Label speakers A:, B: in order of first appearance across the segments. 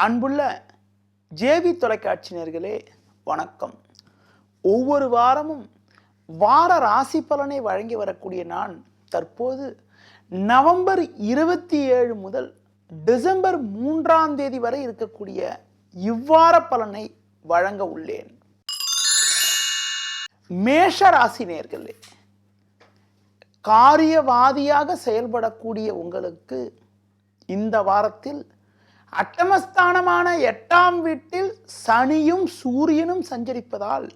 A: அன்புள்ள ஜேவி தொலைக்காட்சி நேயர்களே வணக்கம். ஒவ்வொரு வாரமும் வார ராசி பலனை வழங்கி வரக்கூடிய நான் தற்போது நவம்பர் 27 முதல் டிசம்பர் 3ஆம் தேதி வரை இருக்கக்கூடிய இவ்வார பலனை வழங்க உள்ளேன். மேஷ ராசி நேயர்களே, காரியவாதியாக செயல்படக்கூடிய உங்களுக்கு இந்த வாரத்தில் அட்டமஸ்தானமான 8ஆம் வீட்டில் சனியும் சூரியனும் சஞ்சரிப்பதால்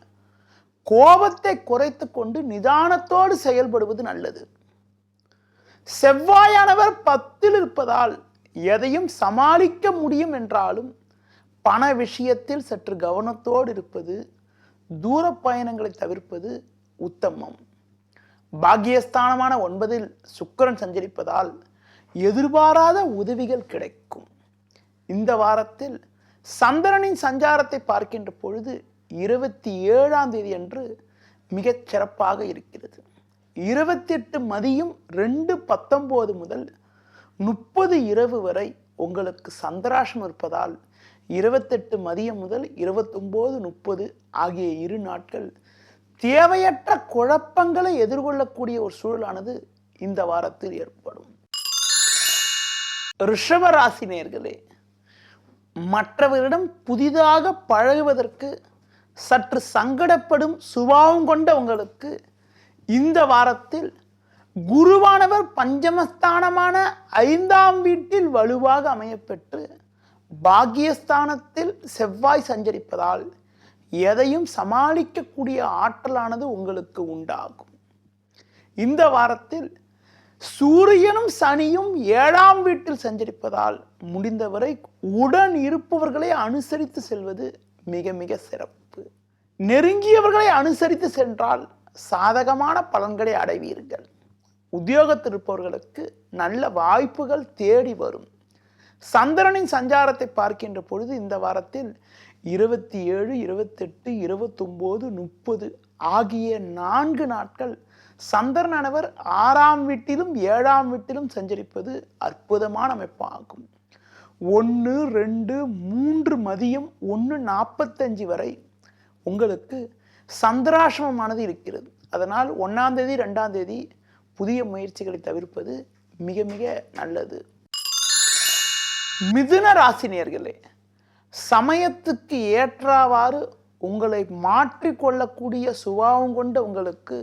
A: கோபத்தை குறைத்து கொண்டு நிதானத்தோடு செயல்படுவது நல்லது. செவ்வாயானவர் 10ல் இருப்பதால் எதையும் சமாளிக்க முடியும் என்றாலும் பண விஷயத்தில் சற்று கவனத்தோடு இருப்பது, தூர பயணங்களை தவிர்ப்பது உத்தமம். பாக்கியஸ்தானமான 9ல் சுக்கிரன் சஞ்சரிப்பதால் எதிர்பாராத உதவிகள் கிடைக்கும். இந்த வாரத்தில் சந்திரனின் சஞ்சாரத்தை பார்க்கின்ற பொழுது 27ஆம் தேதி அன்று மிகச் சிறப்பாக இருக்கிறது. 28 மதியம் 2:19 முதல் 30 இரவு வரை உங்களுக்கு சந்திராஷ்டம் இருப்பதால் 28 மதியம் முதல் 29:30 ஆகிய 2 நாட்கள் தேவையற்ற குழப்பங்களை எதிர்கொள்ளக்கூடிய ஒரு சூழலானது இந்த வாரத்தில் ஏற்படும். ரிஷப ராசி நேயர்களே, மற்றவரிடம் புதிதாக பழகுவதற்கு சற்று சங்கடப்படும் சுபாவம் கொண்ட உங்களுக்கு இந்த வாரத்தில் குருவானவர் பஞ்சமஸ்தானமான 5ஆம் வீட்டில் வலுவாக அமையப்பெற்று பாக்கியஸ்தானத்தில் செவ்வாய் சஞ்சரிப்பதால் எதையும் சமாளிக்கக்கூடிய ஆற்றலானது உங்களுக்கு உண்டாகும். இந்த வாரத்தில் சூரியனும் சனியும் 7ஆம் வீட்டில் சஞ்சரிப்பதால் முடிந்தவரை உடன் இருப்பவர்களை அனுசரித்து செல்வது மிக மிக சிறப்பு. நெருங்கியவர்களை அனுசரித்து சென்றால் சாதகமான பலன்களை அடைவீர்கள். உத்தியோகத்தில் இருப்பவர்களுக்கு நல்ல வாய்ப்புகள் தேடி வரும். சந்திரனின் சஞ்சாரத்தை பார்க்கின்ற பொழுது இந்த வாரத்தில் 27, 28, 29, 30 ஆகிய 4 நாட்கள் சந்திரனானவர் 6ஆம் வீட்டிலும் 7ஆம் வீட்டிலும் சஞ்சரிப்பது அற்புதமான அமைப்பாகும். 1, 2, 3 மதியம் 1:45 வரை உங்களுக்கு சந்திராசிரமமானது இருக்கிறது. அதனால் 1ஆம் தேதி 2ஆம் தேதி புதிய முயற்சிகளை தவிர்ப்பது மிக மிக நல்லது. மிதுன ராசி நேயர்களே, சமயத்துக்கு ஏற்றவாறு உங்களை மாற்றிக்கொள்ளக்கூடிய சுபாவம் கொண்ட உங்களுக்கு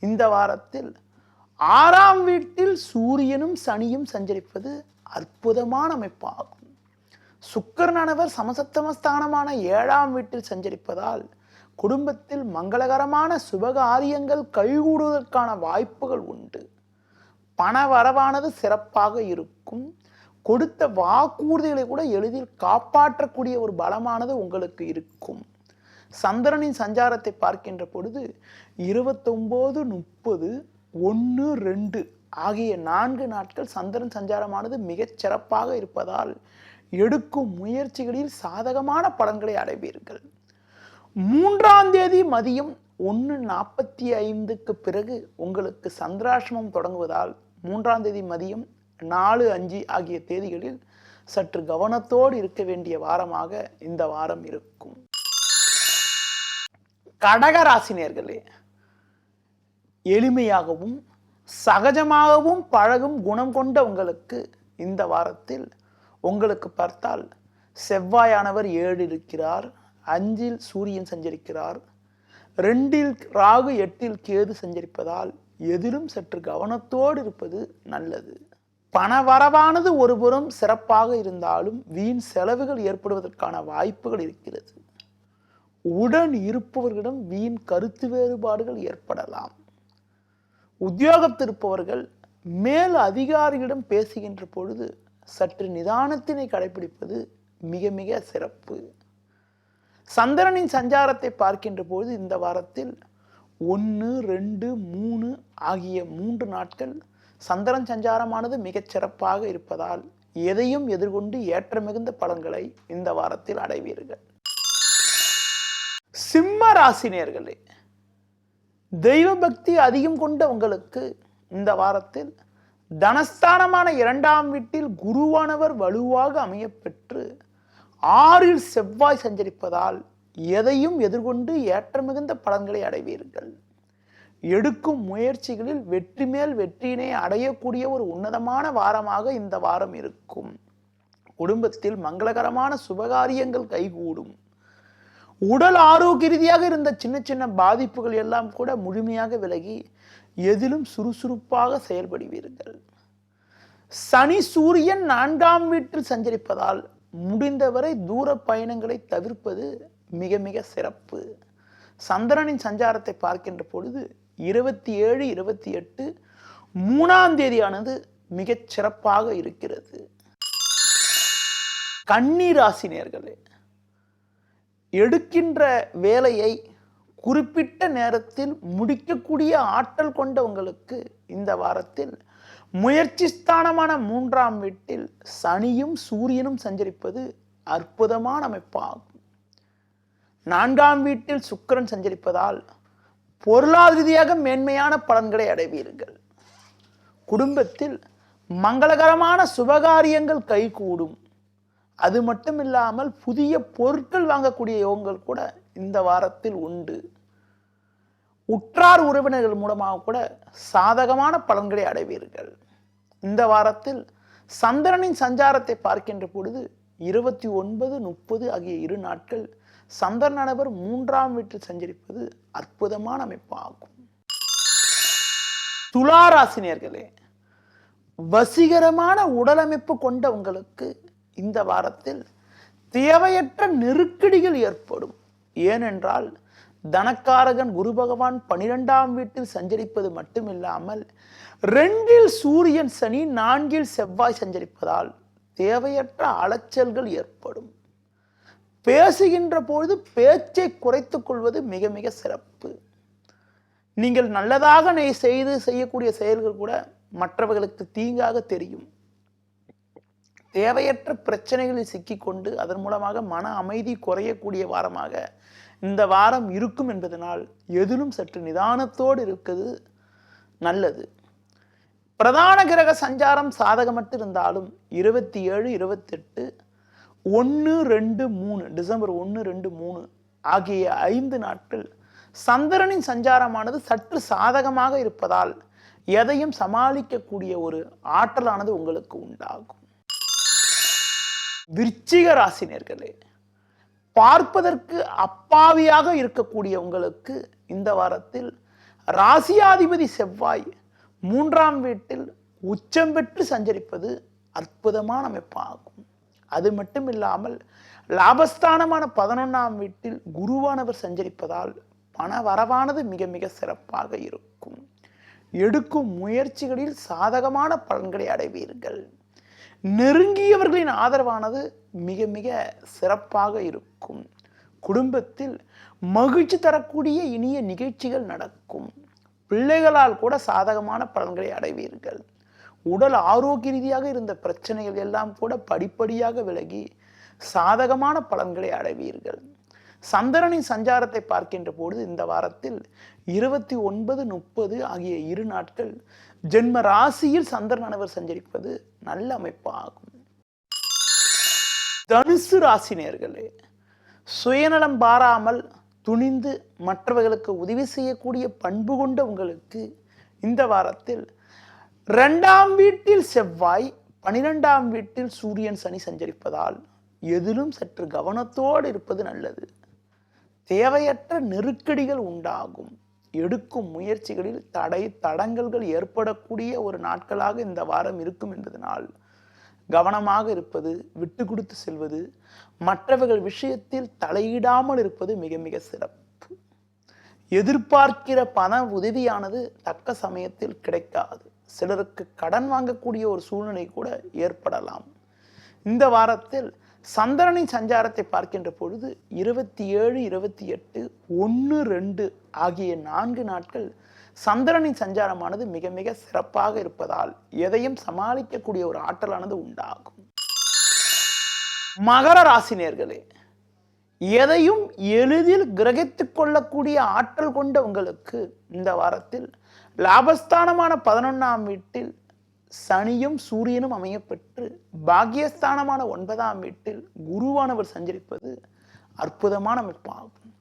A: இந்த வாரத்தில் 6ஆம் வீட்டில் சூரியனும் சனியும் சஞ்சரிப்பது அற்புதமான அமைப்பாகும். சுக்கிரனானவர் சமசப்தமஸ்தானமான 7ஆம் வீட்டில் சஞ்சரிப்பதால் குடும்பத்தில் மங்களகரமான சுபகாரியங்கள் கைகூடுவதற்கான வாய்ப்புகள் உண்டு. பண வரவானது சிறப்பாக இருக்கும். கொடுத்த வாக்குறுதிகளை கூட எளிதில் காப்பாற்றக்கூடிய ஒரு பலமானது உங்களுக்கு இருக்கும். சந்திரனின் சஞ்சாரத்தை பார்க்கின்ற பொழுது 29, 30, 1, 2 ஆகிய 4 நாட்கள் சந்திரன் சஞ்சாரமானது மிகச் சிறப்பாக இருப்பதால் எடுக்கும் முயற்சிகளில் சாதகமான பலன்களை அடைவீர்கள். 3ஆம் தேதி மதியம் 1:45 பிறகு உங்களுக்கு சந்திராஷ்டமம் தொடங்குவதால் 3ஆம் தேதி மதியம் 4, 5 ஆகிய தேதிகளில் சற்று கவனத்தோடு இருக்க வேண்டிய வாரமாக இந்த வாரம் இருக்கும். கடகராசி நேயர்களே, எளிமையாகவும் சகஜமாகவும் பழகும் குணம் கொண்ட உங்களுக்கு இந்த வாரத்தில் உங்களுக்கு பார்த்தால் செவ்வாயானவர் 7ல் இருக்கிறார், 5ல் சூரியன் சஞ்சரிக்கிறார், 2ல் ராகு, 8ல் கேது சஞ்சரிப்பதால் எதிலும் சற்று கவனத்தோடு இருப்பது நல்லது. பண வரவானது ஒருபுறம் சிறப்பாக இருந்தாலும் வீண் செலவுகள் ஏற்படுவதற்கான வாய்ப்புகள் இருக்கிறது. உடன் இருப்பவர்களிடம் வீண் கருத்து வேறுபாடுகள் ஏற்படலாம். உத்தியோகத்தில் இருப்பவர்கள் மேல் அதிகாரிகளிடம் பேசுகின்ற பொழுது சற்று நிதானத்தினை கடைபிடிப்பது மிக மிக சிறப்பு. சந்திரனின் சஞ்சாரத்தை பார்க்கின்ற பொழுது இந்த வாரத்தில் 1, 2, 3 ஆகிய 3 நாட்கள் சந்திரன் சஞ்சாரமானது மிகச் சிறப்பாக இருப்பதால் எதையும் எதிர்கொண்டு ஏற்ற மிகுந்த பலன்களை இந்த வாரத்தில் அடைவீர்கள். சிம்ம ராசி நேயர்களே, தெய்வ பக்தி அதிகம் கொண்ட உங்களுக்கு இந்த வாரத்தில் தனஸ்தானமான 2ஆம் வீட்டில் குருவானவர் வலுவாக அமையப்பெற்று 6ல் செவ்வாய் சஞ்சரிப்பதால் எதையும் எதிர்கொண்டு ஏற்ற மிகுந்த பலன்களை அடைவீர்கள். எடுக்கும் முயற்சிகளில் வெற்றி மேல் வெற்றியினை அடையக்கூடிய ஒரு உன்னதமான வாரமாக இந்த வாரம் இருக்கும். குடும்பத்தில் மங்களகரமான சுபகாரியங்கள் கைகூடும். உடல் ஆரோக்கிய ரீதியாக இருந்த சின்ன சின்ன பாதிப்புகள் எல்லாம் கூட முழுமையாக விலகி எதிலும் சுறுசுறுப்பாக செயல்படுவீர்கள். சனி சூரியன் 4ஆம் வீட்டில் சஞ்சரிப்பதால் முடிந்தவரை தூர பயணங்களை தவிர்ப்பது மிக மிக சிறப்பு. சந்திரனின் சஞ்சாரத்தை பார்க்கின்ற பொழுது 27, 28 3ஆம் தேதியானது மிகச் சிறப்பாக இருக்கிறது. கன்னி ராசி நேயர்களே, எடுக்கின்ற வேலையை குறிப்பிட்ட நேரத்தில் முடிக்கக்கூடிய ஆற்றல் கொண்ட உங்களுக்கு இந்த வாரத்தில் முயற்சி ஸ்தானமான 3ஆம் வீட்டில் சனியும் சூரியனும் சஞ்சரிப்பது அற்புதமான அமைப்பாகும். 4ஆம் வீட்டில் சுக்கிரன் சஞ்சரிப்பதால் பொருளாதார ரீதியாக மேன்மையான பலன்களை அடைவீர்கள். குடும்பத்தில் மங்களகரமான சுபகாரியங்கள் கைகூடும். அது மட்டும் இல்லாமல் புதிய பொருட்கள் வாங்கக்கூடிய யோகங்கள் கூட இந்த வாரத்தில் உண்டு. உற்றார் உறவினர்கள் மூலமாக கூட சாதகமான பலன்களை அடைவீர்கள். இந்த வாரத்தில் சந்திரனின் சஞ்சாரத்தை பார்க்கின்ற பொழுது 29, 30 ஆகிய 2 நாட்கள் சந்திரனவர் 3ஆம் வீட்டில் சஞ்சரிப்பது அற்புதமான அமைப்பாகும். துலா ராசி நேயர்களே, வசீகரமான உடலமைப்பு கொண்ட உங்களுக்கு இந்த வாரத்தில் தேவையற்ற நெருக்கடிகள் ஏற்படும். ஏனென்றால் தனக்காரகன் குரு பகவான் 12ஆம் வீட்டில் சஞ்சரிப்பது மட்டுமில்லாமல் 2ல் சூரியன் சனி 4ல் செவ்வாய் சஞ்சரிப்பதால் தேவையற்ற அலைச்சல்கள் ஏற்படும். பேசுகின்ற பொழுது பேச்சை குறைத்துக் கொள்வது மிக மிக சிறப்பு. நீங்கள் நல்லதாக செய்யக்கூடிய செயல்கள் கூட மற்றவர்களுக்கு தீங்காக தெரியும். தேவையற்ற பிரச்சனைகளில் சிக்கிக்கொண்டு அதன் மூலமாக மன அமைதி குறையக்கூடிய வாரமாக இந்த வாரம் இருக்கும் என்பதனால் எதிலும் சற்று நிதானத்தோடு இருக்கிறது நல்லது. பிரதான கிரக சஞ்சாரம் சாதகமற்று இருந்தாலும் 27, 28, 1, 2, 3 டிசம்பர் 1, 2, 3 ஆகிய 5 நாட்கள் சந்திரனின் சஞ்சாரமானது சற்று சாதகமாக இருப்பதால் எதையும் சமாளிக்கக்கூடிய ஒரு ஆற்றலானது உங்களுக்கு உண்டாகும். விருச்சிக ராசி நேயர்களே, பார்ப்பதற்கு அப்பாவியாக இருக்கக்கூடிய உங்களுக்கு இந்த வாரத்தில் ராசியாதிபதி செவ்வாய் 3ஆம் வீட்டில் உச்சம் பெற்று சஞ்சரிப்பது அற்புதமான அமைப்பாகும். அது மட்டும் இல்லாமல் லாபஸ்தானமான 11ஆம் வீட்டில் குருவானவர் சஞ்சரிப்பதால் பண வரவானது மிக மிக சிறப்பாக இருக்கும். எடுக்கும் முயற்சிகளில் சாதகமான பலன்களை அடைவீர்கள். நெருங்கியவர்களின் ஆதரவானது மிக மிக சிறப்பாக இருக்கும். குடும்பத்தில் மகிழ்ச்சி தரக்கூடிய இனிய நிகழ்ச்சிகள் நடக்கும். பிள்ளைகளால் கூட சாதகமான பலன்களை அடைவீர்கள். உடல் ஆரோக்கிய ரீதியாக இருந்த பிரச்சனைகள் எல்லாம் கூட படிப்படியாக விலகி சாதகமான பலன்களை அடைவீர்கள். சந்திரனின் சஞ்சாரத்தை பார்க்கின்ற பொழுது இந்த வாரத்தில் 29, 30 ஆகிய 2 நாட்கள் ஜென்ம ராசியில் சந்திரனவர் சஞ்சரிப்பது நல்ல அமைப்பாகும். தனுசு ராசி நேயர்களே, சுயநலம் பாராமல் துணிந்து மற்றவர்களுக்கு உதவி செய்யக்கூடிய பண்பு கொண்ட உங்களுக்கு இந்த வாரத்தில் 2ஆம் வீட்டில் செவ்வாய் 12ஆம் வீட்டில் சூரியன் சனி சஞ்சரிப்பதால் எதிலும் சற்று கவனத்தோடு இருப்பது நல்லது. தேவையற்ற நெருக்கடிகள் உண்டாகும். எடுக்கும் முயற்சிகளில் தடங்கல்கள் ஏற்படக்கூடிய ஒரு நாட்களாக இந்த வாரம் இருக்கும் என்பதனால் கவனமாக இருப்பது, விட்டு கொடுத்து செல்வது, மற்றவர்கள் விஷயத்தில் தலையிடாமல் இருப்பது மிக மிக சிறப்பு. எதிர்பார்க்கிற பண உதவியானது தக்க சமயத்தில் கிடைக்காது. சிலருக்கு கடன் வாங்கக்கூடிய ஒரு சூழ்நிலை கூட ஏற்படலாம். இந்த வாரத்தில் சந்திரனின் சஞ்சாரத்தை பார்க்கின்ற பொழுது 27, 28, 1, 2 ஆகிய 4 நாட்கள் சந்திரனின் சஞ்சாரமானது மிக மிக சிறப்பாக இருப்பதால் எதையும் சமாளிக்கக்கூடிய ஒரு ஆற்றலானது உண்டாகும். மகர ராசி நேயர்களே, எதையும் எளிதில் கிரகித்துக் கொள்ளக்கூடிய ஆற்றல் கொண்ட உங்களுக்கு இந்த வாரத்தில் லாபஸ்தானமான 11ஆம் வீட்டில் சனியும் சூரியனும் அமையப்பெற்று பாக்கியஸ்தானமான 9ஆம் வீட்டில் குருவானவர் சஞ்சரிப்பது அற்புதமான அமைப்பாகும்.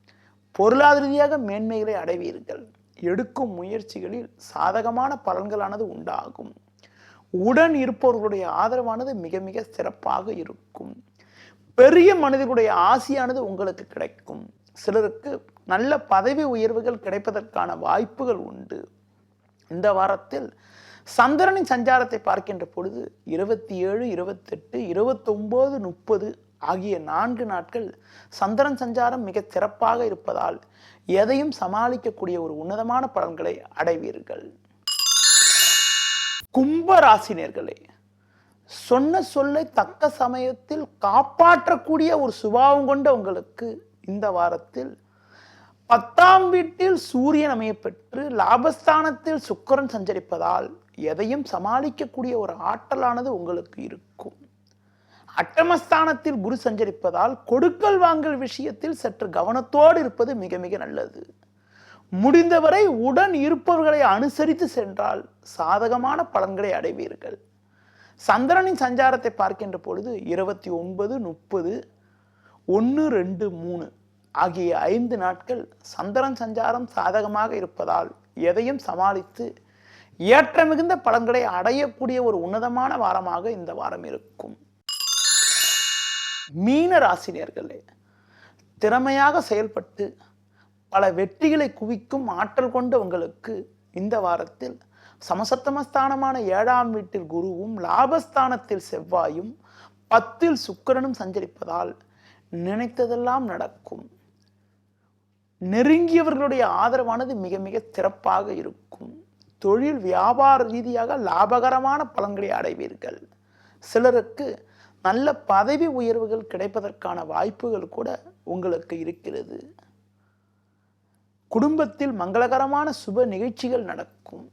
A: பொருளாதார ரீதியாக மேன்மைகளை அடைவீர்கள். எடுக்கும் முயற்சிகளில் சாதகமான பலன்களானது உண்டாகும். உடன் இருப்பவர்களுடைய ஆதரவானது மிக மிக சிறப்பாக இருக்கும். பெரிய மனிதர்களுடைய ஆசையானது உங்களுக்கு கிடைக்கும். சிலருக்கு நல்ல பதவி உயர்வுகள் கிடைப்பதற்கான வாய்ப்புகள் உண்டு. இந்த வாரத்தில் சந்திரனின் சஞ்சாரத்தை பார்க்கின்ற பொழுது 27, 28, 29, 30 ஆகிய 4 நாட்கள் சந்திரன் சஞ்சாரம் மிக சிறப்பாக இருப்பதால் எதையும் சமாளிக்கக்கூடிய ஒரு உன்னதமான பலன்களை அடைவீர்கள். கும்ப ராசினியர்களே, சொன்ன சொல்லை தக்க சமயத்தில் காப்பாற்றக்கூடிய ஒரு சுபாவம் கொண்ட உங்களுக்கு இந்த வாரத்தில் 10ஆம் வீட்டில் சூரியன் அமையப்பெற்று லாபஸ்தானத்தில் சுக்கிரன் சஞ்சரிப்பதால் எதையும் சமாளிக்கக்கூடிய ஒரு ஆற்றலானது உங்களுக்கு இருக்கும். அட்டமஸ்தானத்தில் குரு சஞ்சரிப்பதால் கொடுக்கல் வாங்கல் விஷயத்தில் சற்று கவனத்தோடு இருப்பது மிக மிக நல்லது. முடிந்தவரை உடன் இருப்பவர்களை அனுசரித்து சென்றால் சாதகமான பலன்களை அடைவீர்கள். சந்திரனின் சஞ்சாரத்தை பார்க்கின்ற பொழுது 29, 30, 1, 2, 3 ஆகிய 5 நாட்கள் சந்திரன் சஞ்சாரம் சாதகமாக இருப்பதால் எதையும் சமாளித்து ஏற்ற மிகுந்த பலன்களை அடையக்கூடிய ஒரு உன்னதமான வாரமாக இந்த வாரம் இருக்கும். மீன ராசினியர்களே, திறமையாக செயல்பட்டு பல வெற்றிகளை குவிக்கும் ஆற்றல் கொண்ட உங்களுக்கு இந்த வாரத்தில் சமசப்தமஸ்தானமான 7ஆம் வீட்டில் குருவும் லாபஸ்தானத்தில் செவ்வாயும் 10இல் சுக்கிரனும் சஞ்சரிப்பதால் நினைத்ததெல்லாம் நடக்கும். நெருங்கியவர்களுடைய ஆதரவானது மிக மிக சிறப்பாக இருக்கும். தொழில் வியாபார ரீதியாக லாபகரமான பலன்களை அடைவீர்கள். சிலருக்கு நல்ல பதவி உயர்வுகள் கிடைப்பதற்கான வாய்ப்புகள் கூட உங்களுக்கு இருக்கிறது. குடும்பத்தில் மங்களகரமான சுப நிகழ்ச்சிகள் நடக்கும்.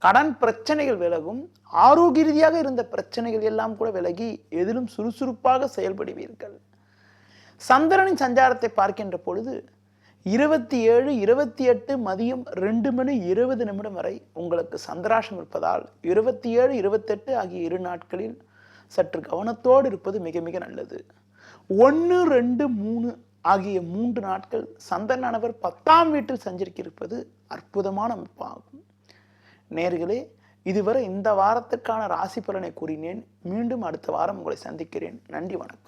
A: கடன் பிரச்சனைகள் விலகும். ஆரோக்கிய ரீதியாக இருந்த பிரச்சனைகள் எல்லாம் கூட விலகி எதிலும் சுறுசுறுப்பாக செயல்படுவீர்கள். சந்திரனின் சஞ்சாரத்தை பார்க்கின்ற பொழுது 27, 28 மதியம் 2:20 வரை உங்களுக்கு சந்திராஷ்டம் இருப்பதால் 27, 28 ஆகிய 2 நாட்களில் சற்று கவனத்தோடு இருப்பது மிக மிக நல்லது. 1, 2, 3 ஆகிய 3 நாட்கள் சந்திரனானவர் 10ஆம் வீட்டில் சஞ்சரிக்கிருப்பது அற்புதமான அமைப்பாகும். நேர்களே, இதுவரை இந்த வாரத்துக்கான ராசி பலனை கூறினேன். மீண்டும் அடுத்த வாரம் உங்களை சந்திக்கிறேன். நன்றி, வணக்கம்.